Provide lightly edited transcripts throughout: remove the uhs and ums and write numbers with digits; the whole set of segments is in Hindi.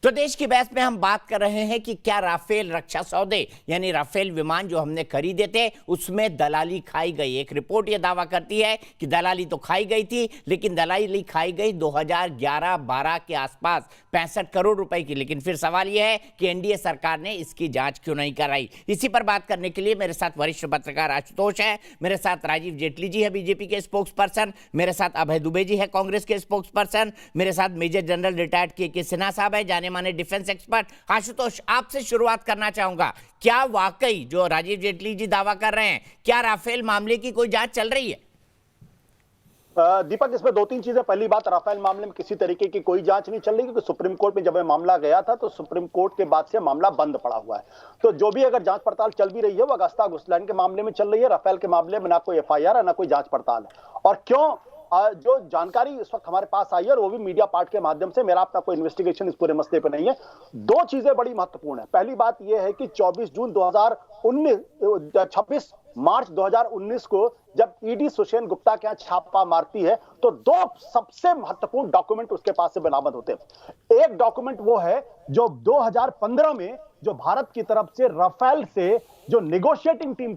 तो देश की बहस में हम बात कर रहे हैं कि क्या राफेल रक्षा सौदे यानी राफेल विमान जो हमने खरीदे थे उसमें दलाली खाई गई। एक रिपोर्ट यह दावा करती है कि दलाली तो खाई गई थी, लेकिन दलाली खाई गई 2011-12 के आसपास 65 करोड़ रुपए की। लेकिन फिर सवाल यह है कि एनडीए सरकार ने इसकी जांच क्यों नहीं कराई। इसी पर बात करने के लिए मेरे साथ वरिष्ठ पत्रकार आशुतोष है, मेरे साथ राजीव जेटली जी है बीजेपी के स्पोक्स पर्सन, मेरे साथ अभय दुबे जी है कांग्रेस के स्पोक्स पर्सन, मेरे साथ मेजर जनरल रिटायर्ड के सिन्हा साहब है, जाने माने डिफेंस एक्सपर्ट। आशुतोष, आपसे शुरुआत करना चाहूंगा, क्या वाकई जो राजीव जेटली जी दावा कर रहे हैं, क्या राफेल मामले की कोई जांच चल रही है? दीपक, इसमें दो तीन चीजें। पहली बात, राफेल मामले में किसी तरीके की कोई जांच नहीं चल रही, क्योंकि सुप्रीम कोर्ट में जब यह मामला गया था तो सुप्रीम कोर्ट के बाद से मामला बंद पड़ा हुआ है। तो जो भी अगर जांच पड़ताल चल भी रही है वो अगस्ता वेस्टलैंड के मामले में चल रही है। राफेल के मामले में ना कोई एफआईआर है ना कोई जांच पड़ताल है। और क्यों, जो जानकारी इस वक्त हमारे पास आई है और वो भी मीडिया पार्ट के माध्यम से, मेरा अपना कोई इन्वेस्टिगेशन इस पूरे मसले पे नहीं है। दो चीजें बड़ी महत्वपूर्ण है। पहली बात यह है कि 26 मार्च 2019 को जब ईडी सुषेण गुप्ता के यहाँ छापा मारती है तो दो सबसे महत्वपूर्ण डॉक्यूमेंट उसके पास से बरामद होते हैं। एक डॉक्यूमेंट वो है जो 2015 में जो भारत की तरफ से राफेल से जो नेगोशिएटिंग टीम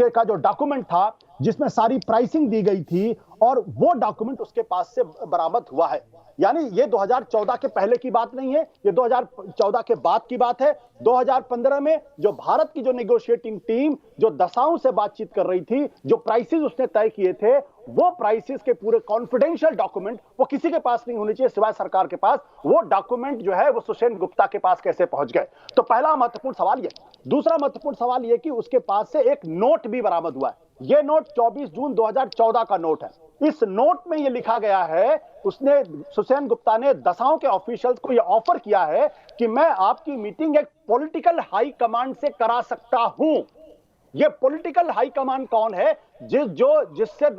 का जो डॉक्यूमेंट था जिसमें सारी प्राइसिंग दी गई थी, और वो डॉक्यूमेंट उसके पास से बरामद हुआ है। यानी ये 2014 के पहले की बात नहीं है, ये 2014 के बाद की बात है। 2015 में जो भारत की जो नेगोशिएटिंग टीम जो दसाओं से बातचीत कर रही थी, जो प्राइसेस उसने तय किए थे, वो प्राइसेस के पूरे कॉन्फिडेंशियल डॉक्यूमेंट वो किसी के पास नहीं होने चाहिए सिवाय सरकार के पास। वो डॉक्यूमेंट जो है वो सुषेण गुप्ता के पास कैसे पहुंच गए? तो पहला महत्वपूर्ण सवाल ये। दूसरा महत्वपूर्ण सवाल ये कि उसके पास से एक नोट भी बरामद हुआ है। ये नोट 24 जून 2014 का नोट है। इस नोट में ये लिखा गया है, उसने सुषेण गुप्ता ने दसाओं के ऑफिशियल्स को ये ऑफर किया है कि मैं आपकी मीटिंग एक पॉलिटिकल हाई कमांड से करा सकता हूं। ये पॉलिटिकल हाई कमांड कौन है? जिससे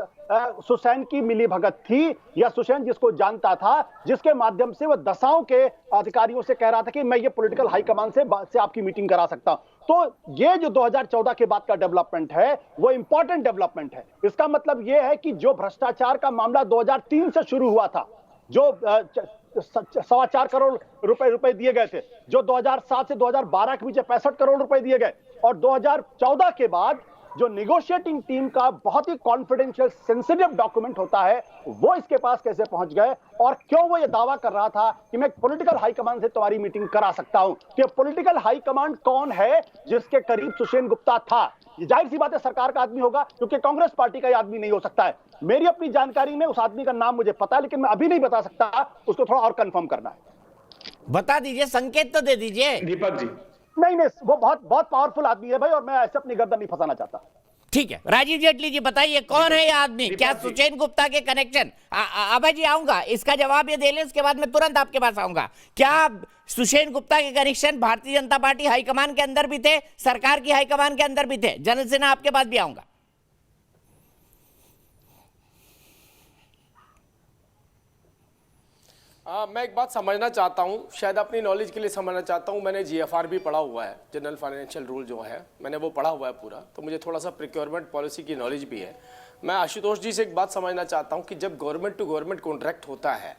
सुषेण की मिली भगत थी, या सुषेण जिसको जानता था, जिसके माध्यम से वह दसाओं के अधिकारियों से कह रहा था कि मैं ये पॉलिटिकल हाई कमांड से आपकी मीटिंग करा सकता हूं। तो ये जो 2014 के बाद का डेवलपमेंट है वो इंपॉर्टेंट डेवलपमेंट है। इसका मतलब ये है कि जो भ्रष्टाचार का मामला 2003 से शुरू हुआ था, जो 4.25 करोड़ रुपए दिए गए थे, जो 2007 से 2012 के बीच 65 करोड़ रुपए दिए गए, और 2014 के बाद जो नेगोशिएटिंग टीम का बहुत ही कॉन्फिडेंशियल सेंसिटिव डॉक्यूमेंट होता है, वो इसके पास कैसे पहुंच गए? और क्यों वो ये दावा कर रहा था कि मैं पॉलिटिकल हाई कमांड से तुम्हारी मीटिंग करा सकता हूं? कि पॉलिटिकल हाई कमांड कौन है जिसके करीब सुषेण गुप्ता था? ये जाहिर सी बात है सरकार का आदमी होगा, क्योंकि कांग्रेस पार्टी का आदमी नहीं हो सकता है। मेरी अपनी जानकारी में उस आदमी का नाम मुझे पता है, लेकिन मैं अभी नहीं बता सकता, उसको थोड़ा और कंफर्म करना है। बता दीजिए, संकेत तो दे दीजिए। दीपक जी, नहीं, वो बहुत पावरफुल आदमी है भाई, और मैं ऐसे अपनी गर्दन नहीं फंसाना चाहता। ठीक है, राजीव जेटली जी बताइए, कौन है ये आदमी? क्या सुषेण गुप्ता के कनेक्शन? अभय जी आऊंगा, इसका जवाब ये दे लें, उसके बाद मैं तुरंत आपके पास आऊंगा। क्या सुषेण गुप्ता के connection Bharatiya Janata party high command के अंदर भी थे, सरकार की हाईकमान के अंदर भी थे? जनरल सिन्हा, आपके पास भी आऊंगा। मैं एक बात समझना चाहता हूँ, शायद अपनी नॉलेज के लिए समझना चाहता हूँ। मैंने जीएफआर भी पढ़ा हुआ है, जनरल फाइनेंशियल रूल जो है, मैंने वो पढ़ा हुआ है पूरा, तो मुझे थोड़ा सा प्रिक्योरमेंट पॉलिसी की नॉलेज भी है। मैं आशुतोष जी से एक बात समझना चाहता हूँ कि जब गवर्नमेंट टू गवर्नमेंट कॉन्ट्रैक्ट होता है,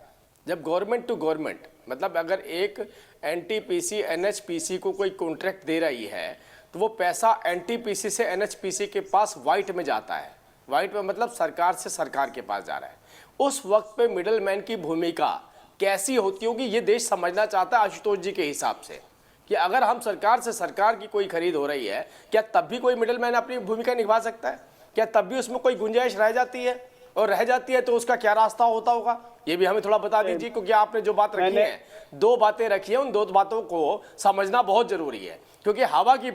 जब गवर्नमेंट टू गवर्नमेंट मतलब अगर एक एनटीपीसी एनएचपीसी को कोई कॉन्ट्रैक्ट दे रही है, तो वो पैसा एनटीपीसी से एनएचपीसी के पास वाइट में जाता है। वाइट में मतलब सरकार से सरकार के पास जा रहा है। उस वक्त पे मिडल मैन की भूमिका कैसी होती होगी, ये देश समझना चाहता है आशुतोष जी के हिसाब से, कि अगर हम सरकार से सरकार की कोई खरीद हो रही है, क्या तब भी कोई मिडल मैन अपनी भूमिका निभा सकता है? क्या तब भी उसमें कोई गुंजाइश रह जाती है? और रह जाती है तो उसका क्या रास्ता होता होगा, ये भी हमें थोड़ा बता दीजिए, क्योंकि आपने जो बात रखी है, दो बातें रखी है, उन दो बातों को समझना बहुत जरूरी है। क्योंकि हवा की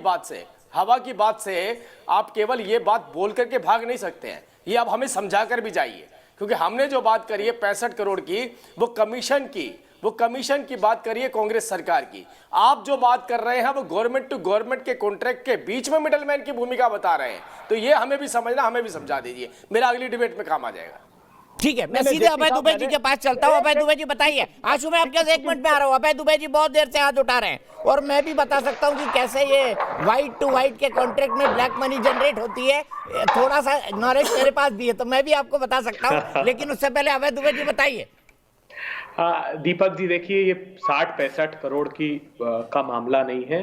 बात से आप केवल ये बात बोल करके भाग नहीं सकते हैं, ये आप हमें समझा कर भी जाइए। क्योंकि हमने जो बात करी है 65 करोड़ की, वो कमीशन की बात करिए कांग्रेस सरकार की। आप जो बात कर रहे हैं वो गवर्नमेंट टू गवर्नमेंट के कॉन्ट्रैक्ट के बीच में मिडलमैन की भूमिका बता रहे हैं। तो ये हमें भी समझना, हमें भी समझा दीजिए, मेरा अगली डिबेट में काम आ जाएगा। ठीक है, मैं सीधे अभय दुबे जी के पास चलता हूँ। अभय दुबे जी बताइए। आशु, मैं आपके पास 1 मिनट में आ रहा हूँ। अभय दुबे जी बहुत देर से हाथ उठा रहे हैं, और मैं भी बता सकता हूँ कि कैसे ये व्हाइट टू व्हाइट के कॉन्ट्रैक्ट में ब्लैक मनी जनरेट होती है। थोड़ा सा नॉलेज मेरे पास भी है, तो मैं भी आपको बता सकता हूँ, लेकिन उससे पहले अभय दुबे जी बताइए। दीपक जी देखिए, ये 60-65 करोड़ का मामला नहीं है।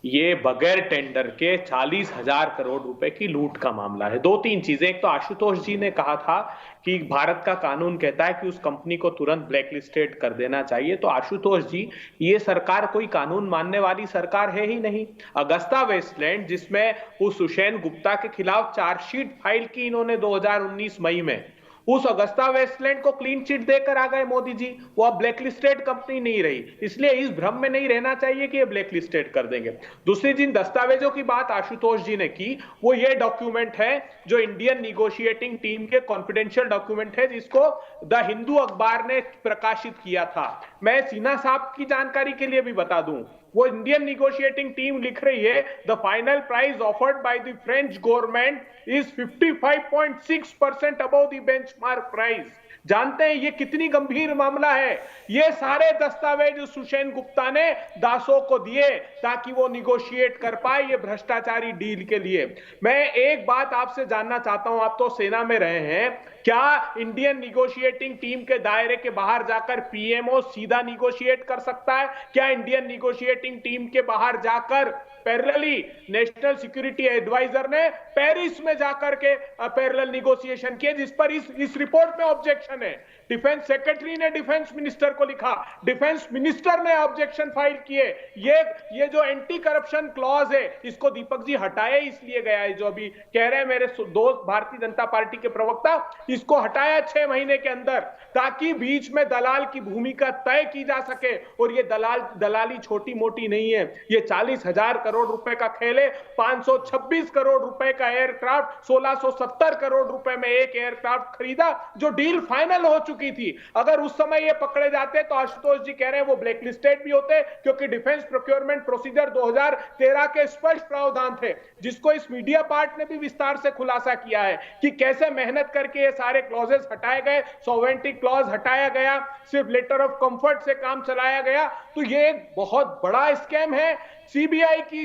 ये बगैर टेंडर के 40,000 करोड़ रुपए की लूट का मामला है। दो तीन चीजें, एक तो आशुतोष जी ने कहा था कि भारत का कानून कहता है कि उस कंपनी को तुरंत ब्लैकलिस्टेड कर देना चाहिए। तो आशुतोष जी, ये सरकार कोई कानून मानने वाली सरकार है ही नहीं। अगस्ता वेस्टलैंड, जिसमें उस सुषेन गुप्ता के खिलाफ चार्जशीट फाइल की इन्होंने 2019 मई में, उस अगस्ता वेस्टलैंड को क्लीन चिट देकर आ गए मोदी जी। वो अब ब्लैकलिस्टेड कंपनी नहीं रही, इसलिए इस भ्रम में नहीं रहना चाहिए कि ये ब्लैकलिस्टेड कर देंगे। दूसरी जिन दस्तावेजों की बात आशुतोष जी ने की, वो ये डॉक्यूमेंट है जो इंडियन निगोशिएटिंग टीम के कॉन्फिडेंशियल डॉक्यूमेंट है, जिसको द हिंदू अखबार ने प्रकाशित किया था। मैं सिन्हा साहब की जानकारी के लिए भी बता दूं, वो इंडियन निगोशिएटिंग टीम लिख रही है, the final price offered by the French government is 55.6% above the benchmark price. जानते हैं ये कितनी गंभीर मामला है? ये सारे दस्तावेज सुषेन गुप्ता ने दासों को दिए ताकि वो निगोशिएट कर पाए ये भ्रष्टाचारी डील के लिए। मैं एक बात आपसे जानना चाहता हूं, आप तो सेना में रहे हैं, क्या इंडियन निगोशिएटिंग टीम के दायरे के बाहर जाकर पीएमओ सीधा निगोशिएट कर सकता है? क्या इंडियन निगोशिएटिंग टीम के बाहर जाकर पैरेलली नेशनल सिक्योरिटी एडवाइजर ने पेरिस में जाकर के पैरेलल निगोशिएशन किए, जिस पर इस रिपोर्ट में ऑब्जेक्शन है? डिफेंस सेक्रेटरी ने डिफेंस मिनिस्टर को लिखा, डिफेंस मिनिस्टर ने ऑब्जेक्शन फाइल किए। ये जो एंटी करप्शन क्लॉज है, इसको दीपक जी हटाया इसलिए गया है, जो अभी कह रहे हैं मेरे दोस्त भारतीय जनता पार्टी के प्रवक्ता, इसको हटाया 6 महीने के अंदर, ताकि बीच में दलाल की भूमिका तय की जा सके। और ये दलाली छोटी मोटी नहीं है, ये 40,000 करोड़ रुपए का खेल है। 526 करोड़ रुपए का एयरक्राफ्ट, 1670 करोड़ रुपए में एक एयरक्राफ्ट खरीदा, जो डील फाइनल हो चुकी थी। अगर उस समय ये पकड़े जाते तो आशुतोष जी कह रहे हैं वो ब्लैकलिस्टेड भी होते, क्योंकि डिफेंस प्रोक्योरमेंट प्रोसीजर 2013 के स्पष्ट प्रावधान थे, जिसको इस मीडिया पार्ट ने भी विस्तार से खुलासा किया है कि कैसे मेहनत करके ये सारे क्लॉजेस हटाए गए, सॉवरेंटी क्लॉज हटाया गया, सिर्फ लेटर ऑफ कंफर्ट से काम चलाया गया। तो ये एक बहुत बड़ा स्कैम है। सीबीआई की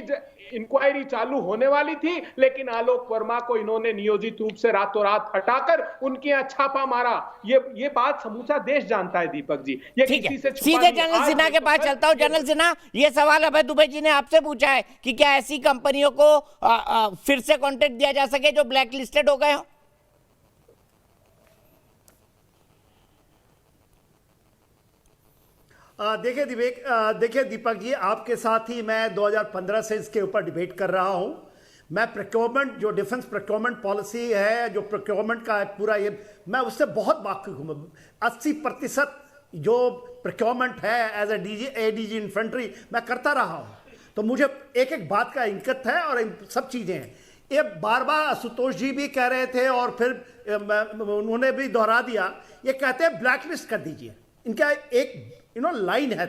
इंक्वायरी चालू होने वाली थी, लेकिन आलोक वर्मा को इन्होंने नियोजित रूप से रातों रात हटाकर उनके यहाँ छापा मारा। ये बात समूचा देश जानता है दीपक जी, ये किसी से छुपा सीधे नहीं। जनरल सिन्हा के पास चलता हूं। जनरल सिन्हा, ये सवाल अभय दुबे जी ने आपसे पूछा है कि क्या ऐसी कंपनियों को फिर से कॉन्ट्रैक्ट दिया जा सके जो ब्लैक लिस्टेड हो गए हो? देखिए दीपक जी, आपके साथ ही मैं 2015 से इसके ऊपर डिबेट कर रहा हूं। मैं प्रोक्योरमेंट, जो डिफेंस प्रोक्योरमेंट पॉलिसी है, जो प्रोक्योरमेंट का पूरा ये, मैं उससे बहुत वाकिफ हूं। 80% जो प्रोक्योरमेंट है एज एडीजी इन्फेंट्री मैं करता रहा हूं, तो मुझे एक एक बात का इंकत है और इन सब चीजें हैं। ये बार बार आशुतोष जी भी कह रहे थे और फिर उन्होंने भी दोहरा दिया, ये कहते हैं ब्लैकलिस्ट कर दीजिए। इनका एक लाइन है,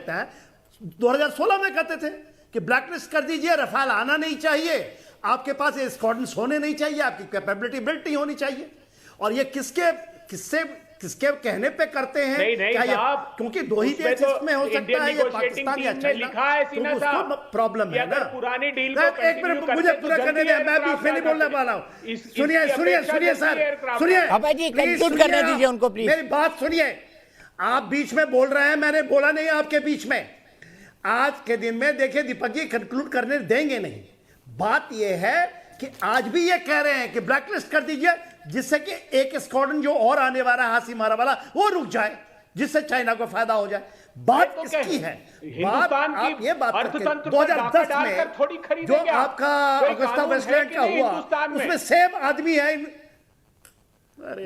2016 में कहते थे कि ब्लैकलिस्ट कर दीजिए, रफाल आना नहीं चाहिए, आपके पास ये स्क्वाड्रन्स होने नहीं चाहिए, आपकी कैपेबिलिटी बिल्ट नहीं होनी चाहिए। और ये किसके कहने पे करते हैं? नहीं क्योंकि दो ही देश इसमें हो सकता है, ये पाकिस्तान या चाइना, तो उसको प्रॉब्लम है ना। पुरानी डील एक मिनट मुझे पूरा करने दें, मैं बीच में नहीं बोलने वाला हूं। सुनिए सर, सुनिए अभय जी, कंक्लूड करने दीजिए उनको प्लीज। मेरी बात सुनिए, आप बीच में बोल रहे हैं, मैंने बोला नहीं आपके बीच में। आज के दिन में देखिए दीपक जी कंक्लूड करने देंगे नहीं। बात यह है कि आज भी ये कह रहे हैं कि ब्लैकलिस्ट कर दीजिए, जिससे कि एक स्क्वाड्रन जो और आने वाला हासी मारा वाला वो रुक जाए, जिससे चाइना को फायदा हो जाए। बात तो किसकी है? बात आप ये बात करते हैं 2010 में जो आपका अगस्ता वेस्टलैंड का हुआ, उसमें सेम आदमी है।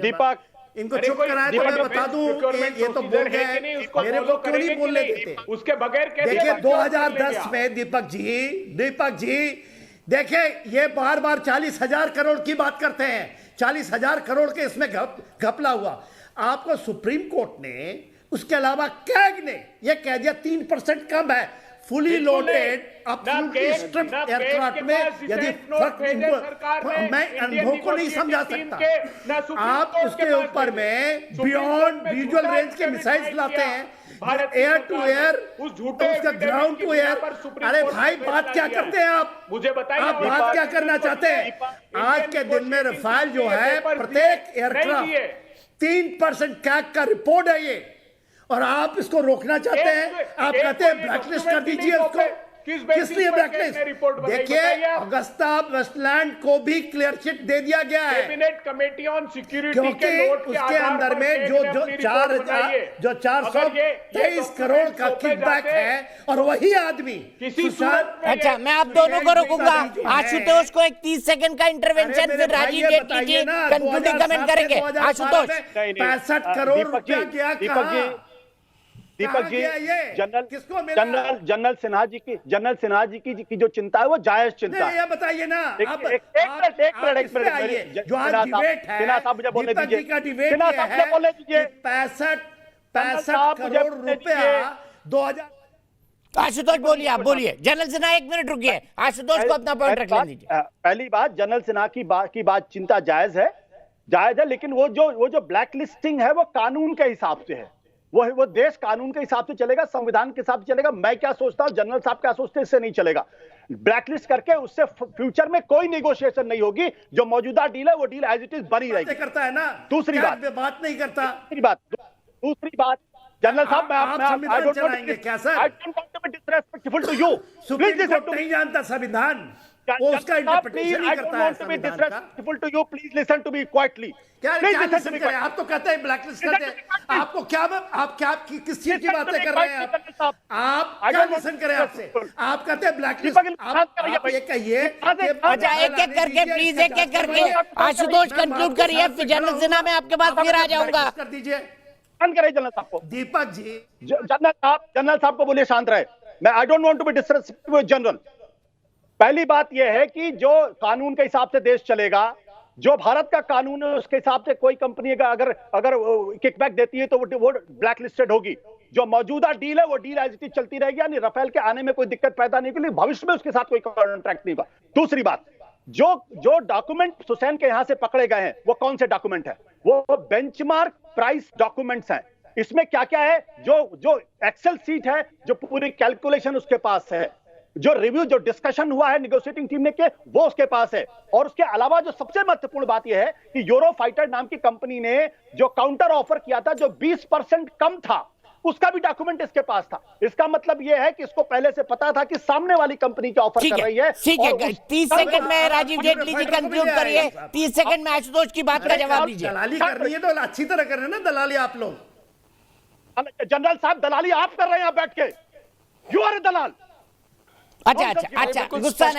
दीपक, इनको चुप कराए तो मैं बता दूं, ये तो बोल गए, मेरे को क्यों नहीं बोलने देते? उसके बगैर देखिए 2010 में दीपक जी देखिए, ये बार बार 40,000 करोड़ की बात करते हैं, 40,000 करोड़ के इसमें घपला हुआ। आपको सुप्रीम कोर्ट ने, उसके अलावा कैग ने यह कह दिया 3% कम है फुली लोडेड स्ट्रिप एयरक्राफ्ट में। यदि मैं अनुभव को नहीं समझा सकता, आप उसके ऊपर में बियॉन्ड विजुअल रेंज के मिसाइल्स लाते हैं, एयर टू एयर, उसका ग्राउंड टू एयर। अरे भाई, बात क्या करते हैं आप? मुझे बताइए, आप बात क्या करना चाहते हैं? आज के दिन में रफाल जो है, प्रत्येक एयरक्राफ्ट 3% कैग का रिपोर्ट है ये, और आप इसको रोकना चाहते हैं। आप कहते हैं ब्लैकलिस्ट कर दीजिए उसको। किस लिए ब्लैकलिस्ट? देखिए, अगस्ता वेस्टलैंड को भी क्लियर चिट दे दिया गया है कैबिनेट कमेटी ऑन सिक्योरिटी क्योंकि उसके अंदर में जो 423 करोड़ का किकबैक है और वही आदमी सुशांत। अच्छा, मैं आप दोनों को रोकूंगा। आशुतोष को एक 30 सेकंड का इंटरवेंशन, फिर राजीव जेटली जी कंक्लूडिंग कमेंट करेंगे। आशुतोष, 65 करोड़ रुपया गया कहां? दीपक जी, जनरल सिन्हा जी की जो चिंता है वो जायज चिंता है। ये बताइए ना, एक मिनट जो आज डिबेट है, सिन्हा साहब मुझे बोलने दीजिए। सिन्हा साहब मुझे बोलने दीजिए। 65 करोड़ रुपया 2000। आशुतोष बोलिए, आप बोलिए। जनरल सिन्हा 1 मिनट रुकिए, आशुतोष को अपना पॉइंट रख लेने दीजिए। पहली बात, जनरल सिन्हा की बात चिंता जायज है, लेकिन वो जो ब्लैक लिस्टिंग है वो कानून के हिसाब से है। वो देश कानून के हिसाब से चलेगा, संविधान के हिसाब से चलेगा। मैं क्या सोचता हूं, जनरल साहब क्या सोचते हैं, इससे नहीं चलेगा। ब्लैकलिस्ट करके उससे फ्यूचर में कोई नेगोशिएशन नहीं होगी। जो मौजूदा डील है वो डील एज इट इज बनी रहेगी। करता है ना। दूसरी बात नहीं करता। दूसरी बात जनरल साहब, I don't want to be disrespectful to you. Supreme court नहीं जानता संविधान, वो उसका इंटरप्रिटेशन नहीं करता है संविधान का। Please listen to me quietly. क्या लिसन करें? आप तो कहते हैं ब्लैकलिस्ट करते हैं। आपको क्या, आप किस चीज की बातें कर रहे हैं? आप क्या लिसन करें आपसे? आप कहते हैं ब्लैकलिस्ट। आप ये कहिए। अच्छा, एक एक करके प्लीज, एक एक करके आशुतोष कंक्लूड करिए, फिर जनरल सिन्हा मैं आपके पास फिर आ जाऊंगा। कर दीजिए, बंद करिए जनरल साहब को। दीपक जी, जनरल साहब को बोलिए शांत रहे। मैं I don't want to be disrespectful general. पहली बात यह है कि जो कानून के हिसाब से देश चलेगा, जो भारत का कानून है उसके हिसाब से कोई कंपनी अगर किकबैक देती है तो वो ब्लैक लिस्टेड होगी। जो मौजूदा डील है वो डील एज इट इज चलती रहेगी, यानी राफेल के आने में कोई दिक्कत पैदा नहीं होगी, भविष्य में उसके साथ कोई कॉन्ट्रैक्ट नहीं होगा। दूसरी बात, जो डॉक्यूमेंट हुसैन के यहां से पकड़े गए हैं वो कौन से डॉक्यूमेंट है? वो बेंचमार्क प्राइस डॉक्यूमेंट्स हैं। इसमें क्या क्या है? जो एक्सेल सीट है, जो पूरी कैलकुलेशन उसके पास है, जो रिव्यू, जो डिस्कशन हुआ है नेगोशिएटिंग टीम ने के, वो उसके पास है। और उसके अलावा जो सबसे महत्वपूर्ण बात यह है कि यूरोफाइटर नाम की कंपनी ने जो काउंटर ऑफर किया था, जो 20% कम था, उसका भी डॉक्यूमेंट इसके पास था। इसका मतलब यह है कि इसको पहले से पता था कि सामने वाली कंपनी क्या ऑफर कर रही है। ठीक है, 30 सेकंड में राजीव जेटली जी कंक्लूड करिए। 30 सेकंड में आशुतोष की बात का जवाब दीजिए। दलाली करनी है तो अच्छी तरह कर रहे हैं ना दलाली आप लोग। जनरल साहब, दलाली आप कर रहे हैं बैठ के। यू आर ए दलाल। अच्छा, गुस्सा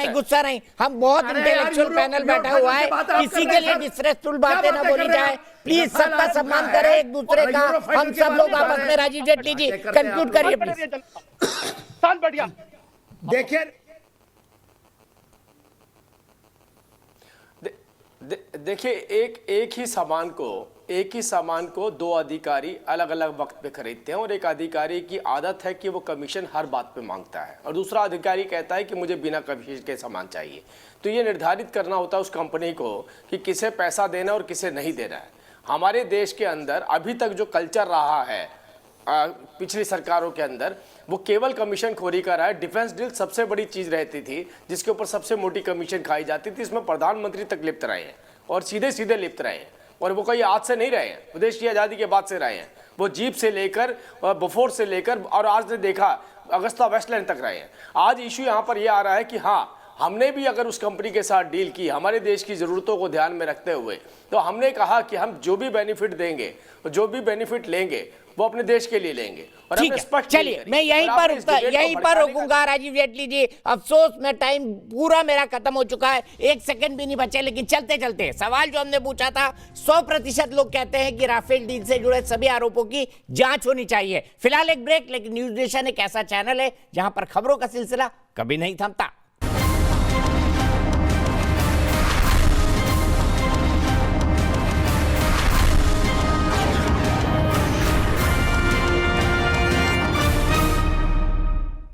नहीं। हम बहुत इंटेलेक्चुअल पैनल बैठा हुआ है, किसी के लिए डिसरेस्पेक्टफुल बातें ना बोली जाए। प्लीज सबका सम्मान करें एक दूसरे का, हम सब लोग आपस में। राजीव जेटली जी कंक्लूड करिए प्लीज। शांत बैठिए। देखिए, एक ही सामान को दो अधिकारी अलग अलग वक्त पे खरीदते हैं, और एक अधिकारी की आदत है कि वो कमीशन हर बात पे मांगता है, और दूसरा अधिकारी कहता है कि मुझे बिना कमीशन के सामान चाहिए। तो ये निर्धारित करना होता है उस कंपनी को कि किसे पैसा देना और किसे नहीं देना है। हमारे देश के अंदर अभी तक जो कल्चर रहा है पिछली सरकारों के अंदर, वो केवल कमीशन खोरी का रहा है। डिफेंस डील सबसे बड़ी चीज़ रहती थी जिसके ऊपर सबसे मोटी कमीशन खाई जाती थी। इसमें प्रधानमंत्री तक लिप्त रहे हैं और सीधे सीधे लिप्त रहे हैं, और वो कोई आज से नहीं रहे हैं, देश की आज़ादी के बाद से रहे हैं। वो जीप से लेकर बफोर से लेकर और आज ने देखा अगस्ता वेस्टलैंड तक रहे हैं। आज इशू यहाँ पर यह आ रहा है कि हाँ, हमने भी अगर उस कंपनी के साथ डील की हमारे देश की ज़रूरतों को ध्यान में रखते हुए, तो हमने कहा कि हम जो भी बेनिफिट देंगे, जो भी बेनिफिट लेंगे, वो अपने देश के लिए लेंगे। और ठीक है, चलिए मैं यहीं पर रुकूंगा। राजीव जेटली जी, अफसोस में टाइम पूरा मेरा खत्म हो चुका है, 1 सेकंड भी नहीं बचे। लेकिन चलते चलते सवाल जो हमने पूछा था, 100% लोग कहते हैं कि राफेल डील से जुड़े सभी आरोपों की जांच होनी चाहिए। फिलहाल एक ब्रेक, लेकिन न्यूज नेशन एक ऐसा चैनल है जहां पर खबरों का सिलसिला कभी नहीं थमता।